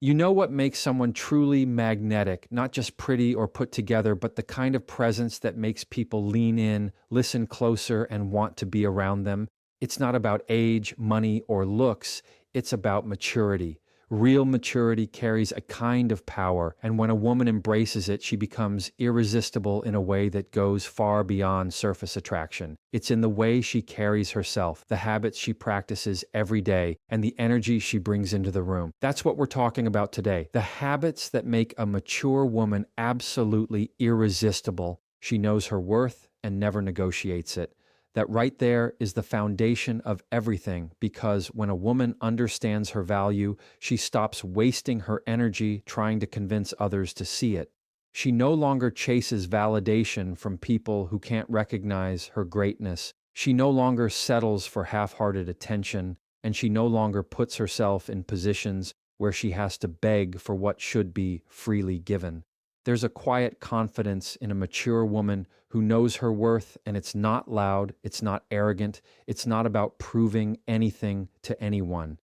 You know what makes someone truly magnetic, not just pretty or put together, but the kind of presence that makes people lean in, listen closer, and want to be around them? It's not about age, money, or looks, it's about maturity. Real maturity carries a kind of power, and when a woman embraces it, she becomes irresistible in a way that goes far beyond surface attraction. It's in the way she carries herself, the habits she practices every day, and the energy she brings into the room. That's what we're talking about today. The habits that make a mature woman absolutely irresistible. She knows her worth and never negotiates it. That right there is the foundation of everything, because when a woman understands her value, she stops wasting her energy trying to convince others to see it. She no longer chases validation from people who can't recognize her greatness. She no longer settles for half-hearted attention, and she no longer puts herself in positions where she has to beg for what should be freely given. There's a quiet confidence in a mature woman who knows her worth, and it's not loud, it's not arrogant, it's not about proving anything to anyone.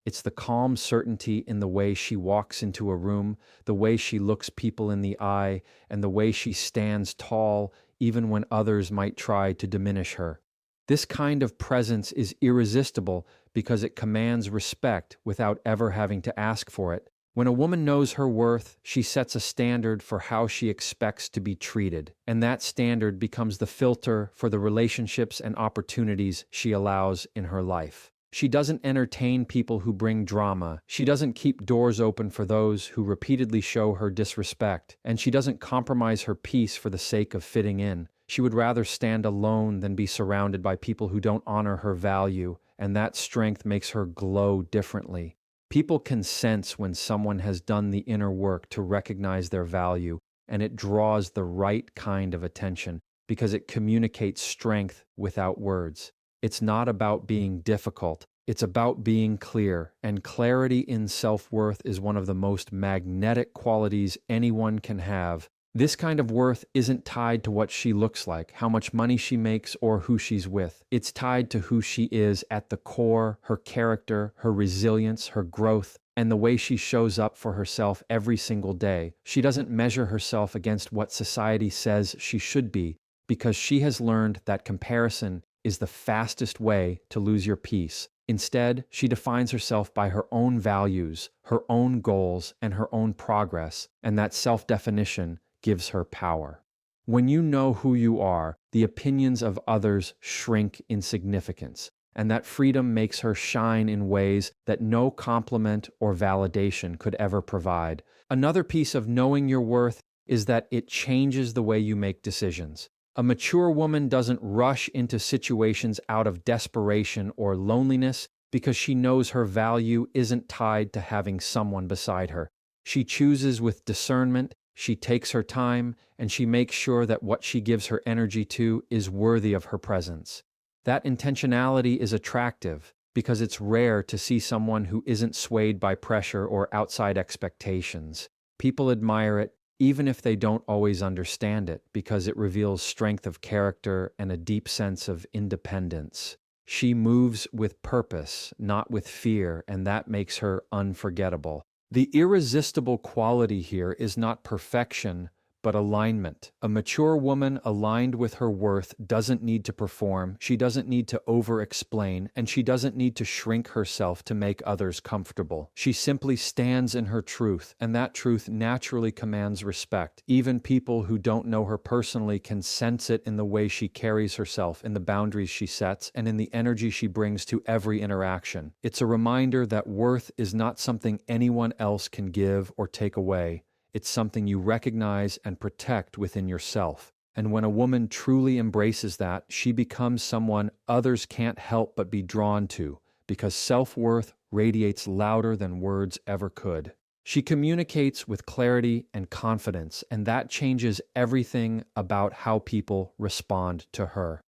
It's the calm certainty in the way she walks into a room, the way she looks people in the eye, and the way she stands tall even when others might try to diminish her. This kind of presence is irresistible because it commands respect without ever having to ask for it. When a woman knows her worth, she sets a standard for how she expects to be treated, and that standard becomes the filter for the relationships and opportunities she allows in her life. She doesn't entertain people who bring drama. She doesn't keep doors open for those who repeatedly show her disrespect, and she doesn't compromise her peace for the sake of fitting in. She would rather stand alone than be surrounded by people who don't honor her value, and that strength makes her glow differently. People can sense when someone has done the inner work to recognize their value, and it draws the right kind of attention because it communicates strength without words. It's not about being difficult, it's about being clear, and clarity in self-worth is one of the most magnetic qualities anyone can have. This kind of worth isn't tied to what she looks like, how much money she makes, or who she's with. It's tied to who she is at the core, her character, her resilience, her growth, and the way she shows up for herself every single day. She doesn't measure herself against what society says she should be, because she has learned that comparison is the fastest way to lose your peace. Instead, she defines herself by her own values, her own goals, and her own progress, and that self-definition gives her power. When you know who you are, the opinions of others shrink in significance, and that freedom makes her shine in ways that no compliment or validation could ever provide. Another piece of knowing your worth is that it changes the way you make decisions. A mature woman doesn't rush into situations out of desperation or loneliness because she knows her value isn't tied to having someone beside her. She chooses with discernment. She takes her time, and she makes sure that what she gives her energy to is worthy of her presence. That intentionality is attractive because it's rare to see someone who isn't swayed by pressure or outside expectations. People admire it, even if they don't always understand it, because it reveals strength of character and a deep sense of independence. She moves with purpose, not with fear, and that makes her unforgettable. The irresistible quality here is not perfection, but alignment. A mature woman aligned with her worth doesn't need to perform, she doesn't need to over-explain, and she doesn't need to shrink herself to make others comfortable. She simply stands in her truth, and that truth naturally commands respect. Even people who don't know her personally can sense it in the way she carries herself, in the boundaries she sets, and in the energy she brings to every interaction. It's a reminder that worth is not something anyone else can give or take away. It's something you recognize and protect within yourself. And when a woman truly embraces that, she becomes someone others can't help but be drawn to, because self-worth radiates louder than words ever could. She communicates with clarity and confidence, and that changes everything about how people respond to her.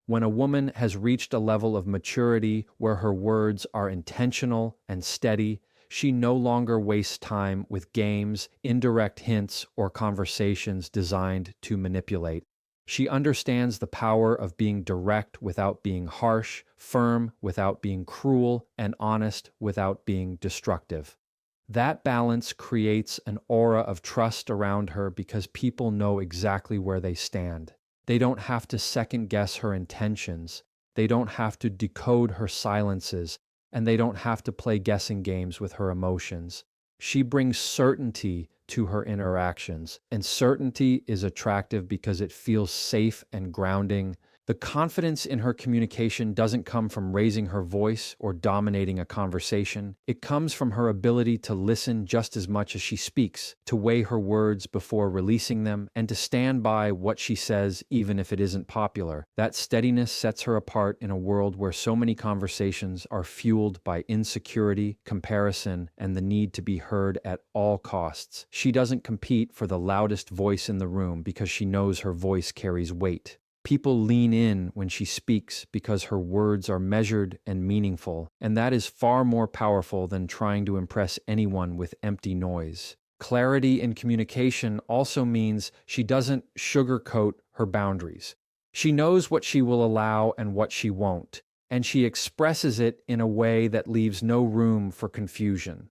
When a woman has reached a level of maturity where her words are intentional and steady, she no longer wastes time with games, indirect hints, or conversations designed to manipulate. She understands the power of being direct without being harsh, firm without being cruel, and honest without being destructive. That balance creates an aura of trust around her because people know exactly where they stand. They don't have to second guess her intentions. They don't have to decode her silences, and they don't have to play guessing games with her emotions. She brings certainty to her interactions, and certainty is attractive because it feels safe and grounding. The confidence in her communication doesn't come from raising her voice or dominating a conversation. It comes from her ability to listen just as much as she speaks, to weigh her words before releasing them, and to stand by what she says even if it isn't popular. That steadiness sets her apart in a world where so many conversations are fueled by insecurity, comparison, and the need to be heard at all costs. She doesn't compete for the loudest voice in the room because she knows her voice carries weight. People lean in when she speaks because her words are measured and meaningful, and that is far more powerful than trying to impress anyone with empty noise. Clarity in communication also means she doesn't sugarcoat her boundaries. She knows what she will allow and what she won't, and she expresses it in a way that leaves no room for confusion.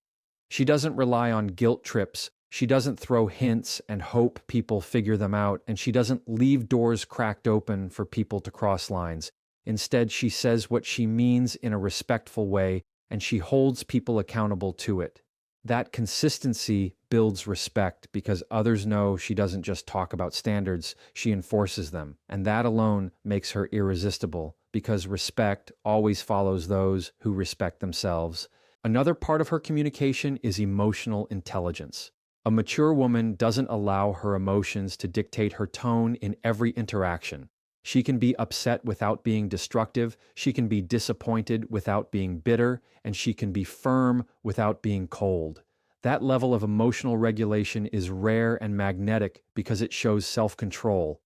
She doesn't rely on guilt trips. She doesn't throw hints and hope people figure them out, and she doesn't leave doors cracked open for people to cross lines. Instead, she says what she means in a respectful way, and she holds people accountable to it. That consistency builds respect because others know she doesn't just talk about standards, she enforces them. And that alone makes her irresistible because respect always follows those who respect themselves. Another part of her communication is emotional intelligence. A mature woman doesn't allow her emotions to dictate her tone in every interaction. She can be upset without being destructive, she can be disappointed without being bitter, and she can be firm without being cold. That level of emotional regulation is rare and magnetic because it shows self-control.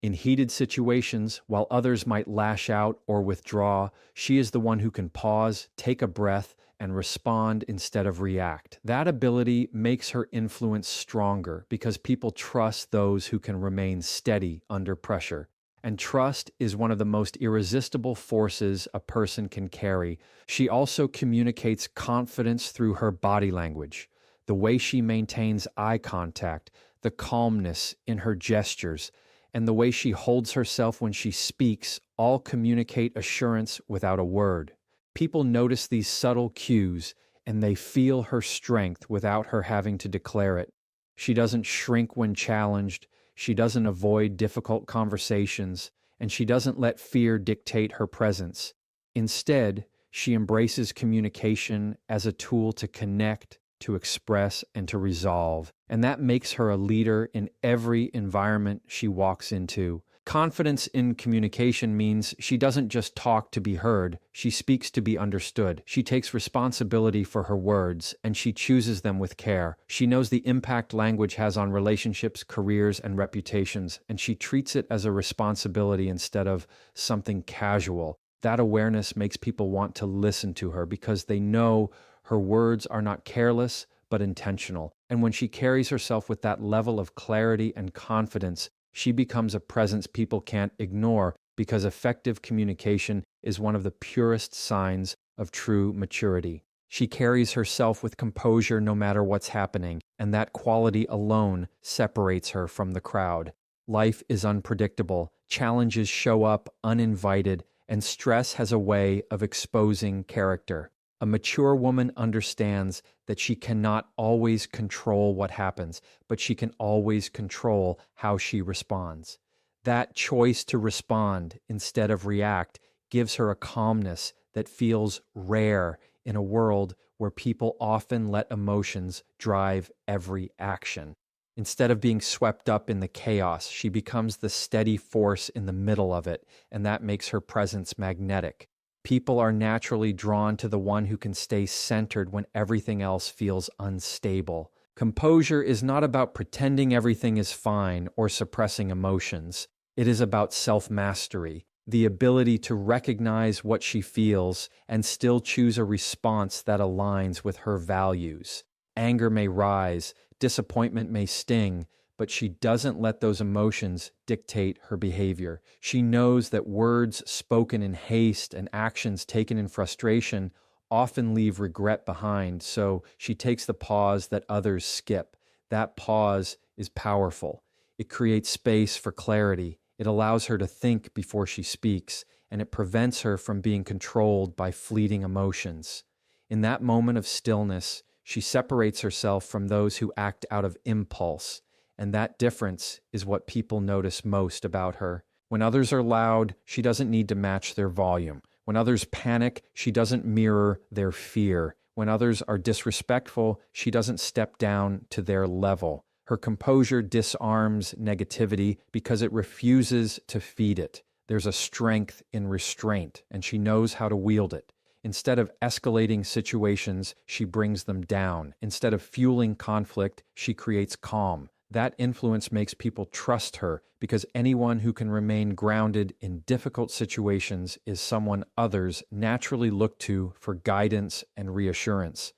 In heated situations, while others might lash out or withdraw, she is the one who can pause, take a breath, and respond instead of react. That ability makes her influence stronger because people trust those who can remain steady under pressure. And trust is one of the most irresistible forces a person can carry. She also communicates confidence through her body language, the way she maintains eye contact, the calmness in her gestures, and the way she holds herself when she speaks all communicate assurance without a word. People notice these subtle cues, and they feel her strength without her having to declare it. She doesn't shrink when challenged, she doesn't avoid difficult conversations, and she doesn't let fear dictate her presence. Instead, she embraces communication as a tool to connect, to express, and to resolve, and that makes her a leader in every environment she walks into. Confidence in communication means she doesn't just talk to be heard, she speaks to be understood. She takes responsibility for her words, and she chooses them with care. She knows the impact language has on relationships, careers, and reputations, and she treats it as a responsibility instead of something casual. That awareness makes people want to listen to her because they know her words are not careless, but intentional. And when she carries herself with that level of clarity and confidence, she becomes a presence people can't ignore because effective communication is one of the purest signs of true maturity. She carries herself with composure no matter what's happening, and that quality alone separates her from the crowd. Life is unpredictable, challenges show up uninvited, and stress has a way of exposing character. A mature woman understands that she cannot always control what happens, but she can always control how she responds. That choice to respond instead of react gives her a calmness that feels rare in a world where people often let emotions drive every action. Instead of being swept up in the chaos, she becomes the steady force in the middle of it, and that makes her presence magnetic. People are naturally drawn to the one who can stay centered when everything else feels unstable. Composure is not about pretending everything is fine or suppressing emotions. It is about self-mastery, the ability to recognize what she feels and still choose a response that aligns with her values. Anger may rise, disappointment may sting, but she doesn't let those emotions dictate her behavior. She knows that words spoken in haste and actions taken in frustration often leave regret behind, so she takes the pause that others skip. That pause is powerful. It creates space for clarity. It allows her to think before she speaks, and it prevents her from being controlled by fleeting emotions. In that moment of stillness, she separates herself from those who act out of impulse, and that difference is what people notice most about her. When others are loud, she doesn't need to match their volume. When others panic, she doesn't mirror their fear. When others are disrespectful, she doesn't step down to their level. Her composure disarms negativity because it refuses to feed it. There's a strength in restraint, and she knows how to wield it. Instead of escalating situations, she brings them down. Instead of fueling conflict, she creates calm. That influence makes people trust her because anyone who can remain grounded in difficult situations is someone others naturally look to for guidance and reassurance.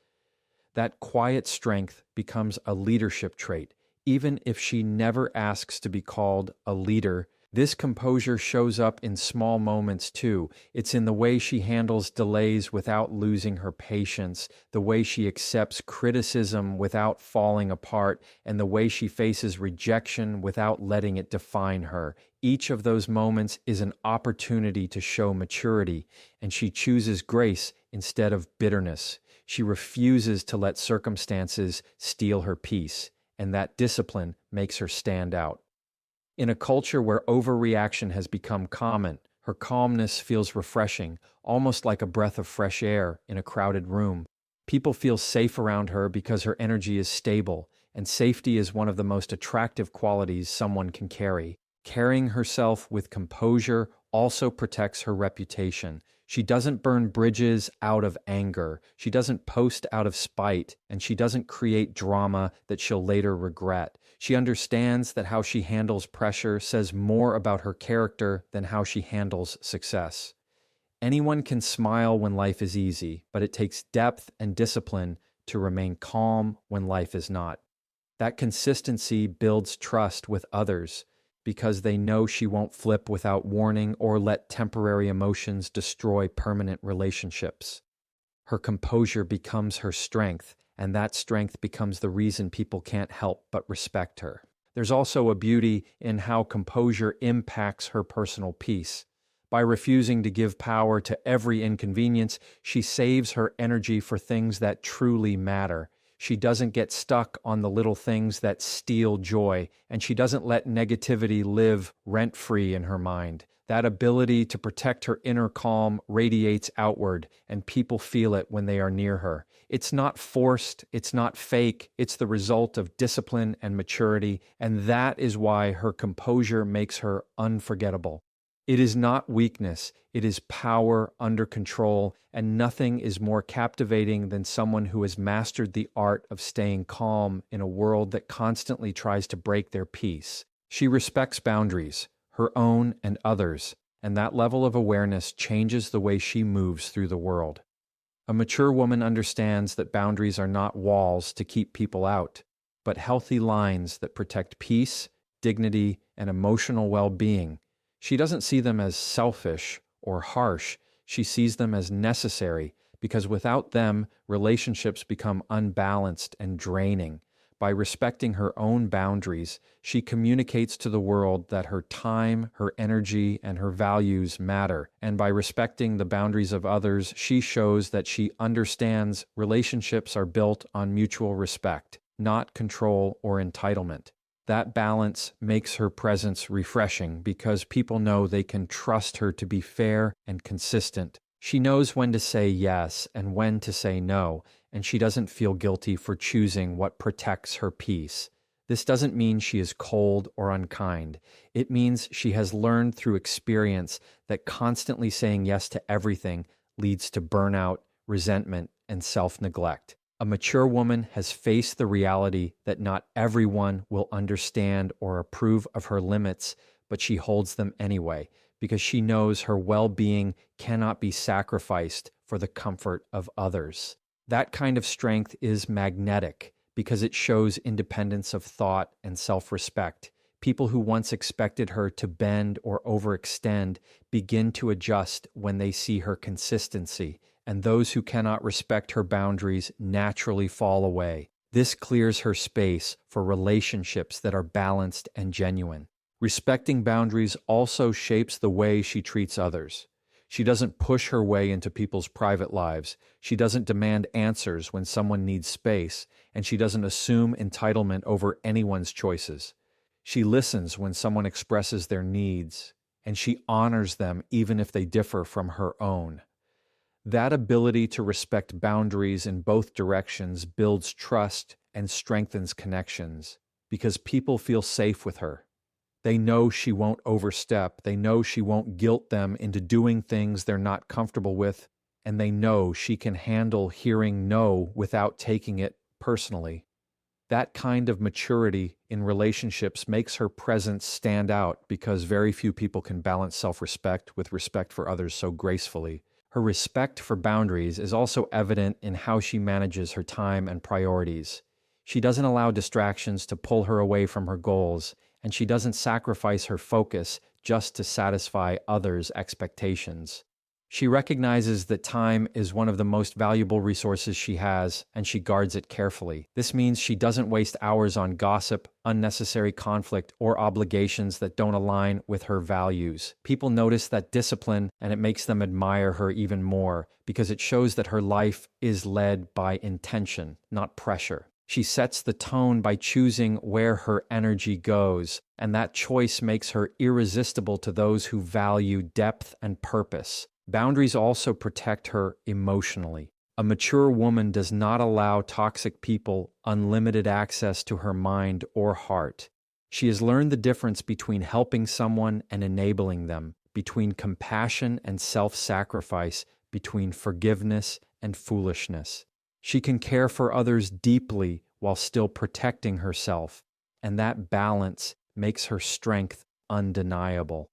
That quiet strength becomes a leadership trait. Even if she never asks to be called a leader, this composure shows up in small moments too. It's in the way she handles delays without losing her patience, the way she accepts criticism without falling apart, and the way she faces rejection without letting it define her. Each of those moments is an opportunity to show maturity, and she chooses grace instead of bitterness. She refuses to let circumstances steal her peace, and that discipline makes her stand out. In a culture where overreaction has become common, her calmness feels refreshing, almost like a breath of fresh air in a crowded room. People feel safe around her because her energy is stable, and safety is one of the most attractive qualities someone can carry. Carrying herself with composure also protects her reputation. She doesn't burn bridges out of anger. She doesn't post out of spite, and she doesn't create drama that she'll later regret. She understands that how she handles pressure says more about her character than how she handles success. Anyone can smile when life is easy, but it takes depth and discipline to remain calm when life is not. That consistency builds trust with others because they know she won't flip without warning or let temporary emotions destroy permanent relationships. Her composure becomes her strength, and that strength becomes the reason people can't help but respect her. There's also a beauty in how composure impacts her personal peace. By refusing to give power to every inconvenience, she saves her energy for things that truly matter. She doesn't get stuck on the little things that steal joy, and she doesn't let negativity live rent-free in her mind. That ability to protect her inner calm radiates outward, and people feel it when they are near her. It's not forced, it's not fake, it's the result of discipline and maturity, and that is why her composure makes her unforgettable. It is not weakness, it is power under control, and nothing is more captivating than someone who has mastered the art of staying calm in a world that constantly tries to break their peace. She respects boundaries, her own and others, and that level of awareness changes the way she moves through the world. A mature woman understands that boundaries are not walls to keep people out, but healthy lines that protect peace, dignity, and emotional well-being. She doesn't see them as selfish or harsh. She sees them as necessary because without them, relationships become unbalanced and draining. By respecting her own boundaries, she communicates to the world that her time, her energy, and her values matter. And by respecting the boundaries of others, she shows that she understands relationships are built on mutual respect, not control or entitlement. That balance makes her presence refreshing because people know they can trust her to be fair and consistent. She knows when to say yes and when to say no, and she doesn't feel guilty for choosing what protects her peace. This doesn't mean she is cold or unkind. It means she has learned through experience that constantly saying yes to everything leads to burnout, resentment, and self-neglect. A mature woman has faced the reality that not everyone will understand or approve of her limits, but she holds them anyway because she knows her well-being cannot be sacrificed for the comfort of others. That kind of strength is magnetic because it shows independence of thought and self-respect. People who once expected her to bend or overextend begin to adjust when they see her consistency, and those who cannot respect her boundaries naturally fall away. This clears her space for relationships that are balanced and genuine. Respecting boundaries also shapes the way she treats others. She doesn't push her way into people's private lives. She doesn't demand answers when someone needs space, and she doesn't assume entitlement over anyone's choices. She listens when someone expresses their needs, and she honors them even if they differ from her own. That ability to respect boundaries in both directions builds trust and strengthens connections because people feel safe with her. They know she won't overstep. They know she won't guilt them into doing things they're not comfortable with, and they know she can handle hearing no without taking it personally. That kind of maturity in relationships makes her presence stand out because very few people can balance self-respect with respect for others so gracefully. Her respect for boundaries is also evident in how she manages her time and priorities. She doesn't allow distractions to pull her away from her goals, and she doesn't sacrifice her focus just to satisfy others' expectations. She recognizes that time is one of the most valuable resources she has, and she guards it carefully. This means she doesn't waste hours on gossip, unnecessary conflict, or obligations that don't align with her values. People notice that discipline, and it makes them admire her even more because it shows that her life is led by intention, not pressure. She sets the tone by choosing where her energy goes, and that choice makes her irresistible to those who value depth and purpose. Boundaries also protect her emotionally. A mature woman does not allow toxic people unlimited access to her mind or heart. She has learned the difference between helping someone and enabling them, between compassion and self-sacrifice, between forgiveness and foolishness. She can care for others deeply while still protecting herself, and that balance makes her strength undeniable.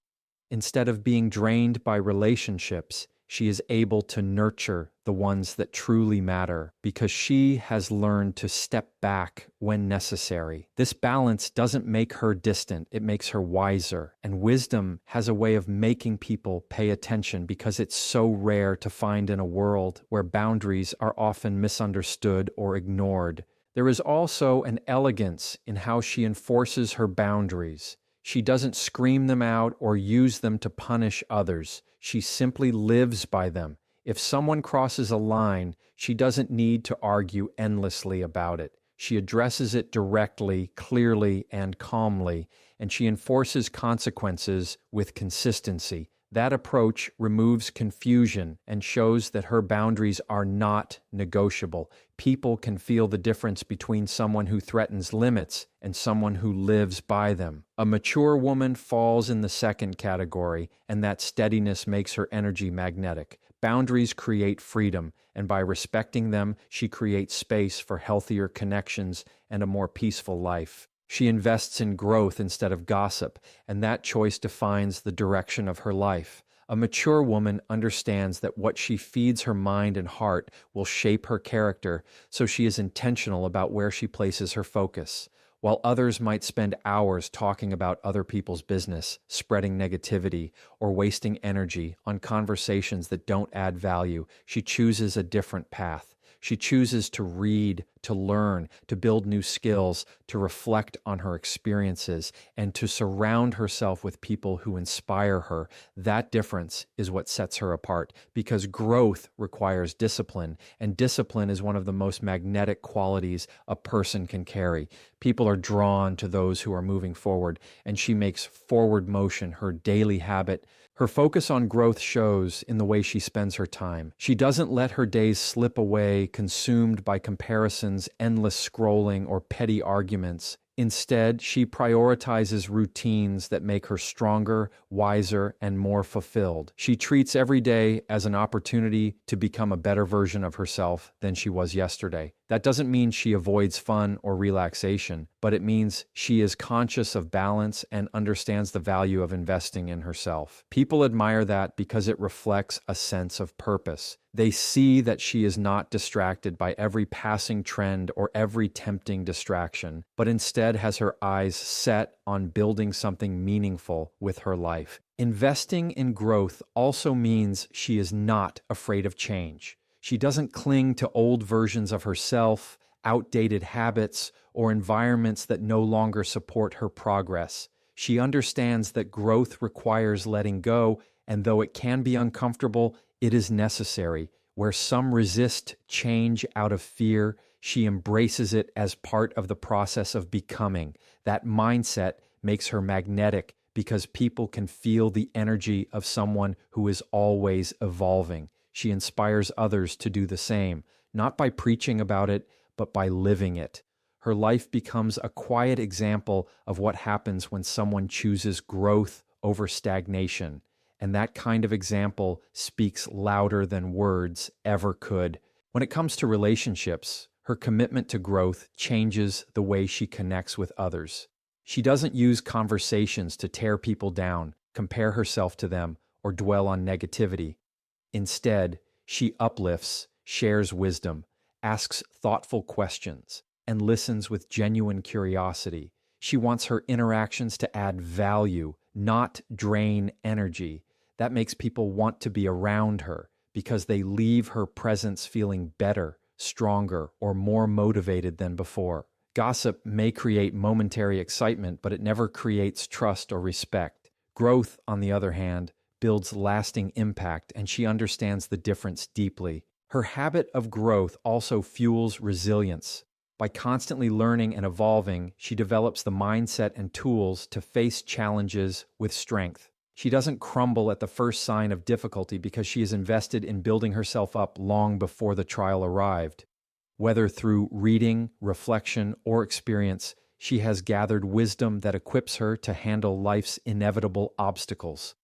Instead of being drained by relationships, she is able to nurture the ones that truly matter because she has learned to step back when necessary. This balance doesn't make her distant, it makes her wiser. And wisdom has a way of making people pay attention because it's so rare to find in a world where boundaries are often misunderstood or ignored. There is also an elegance in how she enforces her boundaries. She doesn't scream them out or use them to punish others. She simply lives by them. If someone crosses a line, she doesn't need to argue endlessly about it. She addresses it directly, clearly, and calmly, and she enforces consequences with consistency. That approach removes confusion and shows that her boundaries are not negotiable. People can feel the difference between someone who threatens limits and someone who lives by them. A mature woman falls in the second category, and that steadiness makes her energy magnetic. Boundaries create freedom, and by respecting them, she creates space for healthier connections and a more peaceful life. She invests in growth instead of gossip, and that choice defines the direction of her life. A mature woman understands that what she feeds her mind and heart will shape her character, so she is intentional about where she places her focus. While others might spend hours talking about other people's business, spreading negativity, or wasting energy on conversations that don't add value, she chooses a different path. She chooses to read, to learn, to build new skills, to reflect on her experiences, and to surround herself with people who inspire her. That difference is what sets her apart, because growth requires discipline, and discipline is one of the most magnetic qualities a person can carry. People are drawn to those who are moving forward, and she makes forward motion her daily habit. Her focus on growth shows in the way she spends her time. She doesn't let her days slip away, consumed by comparisons, endless scrolling, or petty arguments. Instead, she prioritizes routines that make her stronger, wiser, and more fulfilled. She treats every day as an opportunity to become a better version of herself than she was yesterday. That doesn't mean she avoids fun or relaxation, but it means she is conscious of balance and understands the value of investing in herself. People admire that because it reflects a sense of purpose. They see that she is not distracted by every passing trend or every tempting distraction, but instead has her eyes set on building something meaningful with her life. Investing in growth also means she is not afraid of change. She doesn't cling to old versions of herself, outdated habits, or environments that no longer support her progress. She understands that growth requires letting go, and though it can be uncomfortable, it is necessary. Where some resist change out of fear, she embraces it as part of the process of becoming. That mindset makes her magnetic because people can feel the energy of someone who is always evolving. She inspires others to do the same, not by preaching about it, but by living it. Her life becomes a quiet example of what happens when someone chooses growth over stagnation. And that kind of example speaks louder than words ever could. When it comes to relationships, her commitment to growth changes the way she connects with others. She doesn't use conversations to tear people down, compare herself to them, or dwell on negativity. Instead, she uplifts, shares wisdom, asks thoughtful questions, and listens with genuine curiosity. She wants her interactions to add value, not drain energy. That makes people want to be around her because they leave her presence feeling better, stronger, or more motivated than before. Gossip may create momentary excitement, but it never creates trust or respect. Growth, on the other hand, builds lasting impact, and she understands the difference deeply. Her habit of growth also fuels resilience. By constantly learning and evolving, she develops the mindset and tools to face challenges with strength. She doesn't crumble at the first sign of difficulty because she is invested in building herself up long before the trial arrived. Whether through reading, reflection, or experience, she has gathered wisdom that equips her to handle life's inevitable obstacles.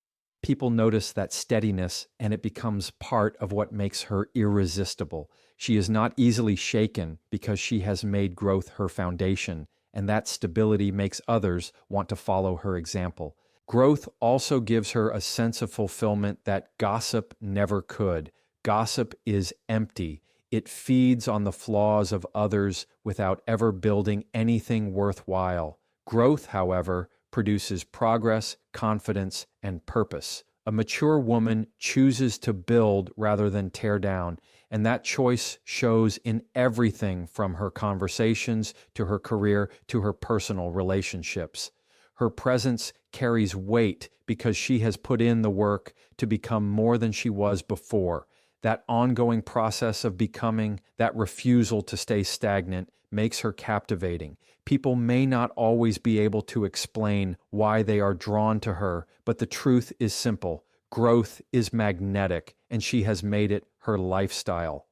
People notice that steadiness, and it becomes part of what makes her irresistible. She is not easily shaken because she has made growth her foundation, and that stability makes others want to follow her example. Growth also gives her a sense of fulfillment that gossip never could. Gossip is empty. It feeds on the flaws of others without ever building anything worthwhile. Growth, however, produces progress, confidence, and purpose. A mature woman chooses to build rather than tear down, and that choice shows in everything from her conversations to her career to her personal relationships. Her presence carries weight because she has put in the work to become more than she was before. That ongoing process of becoming, that refusal to stay stagnant, makes her captivating. People may not always be able to explain why they are drawn to her, but the truth is simple. Growth is magnetic, and she has made it her lifestyle.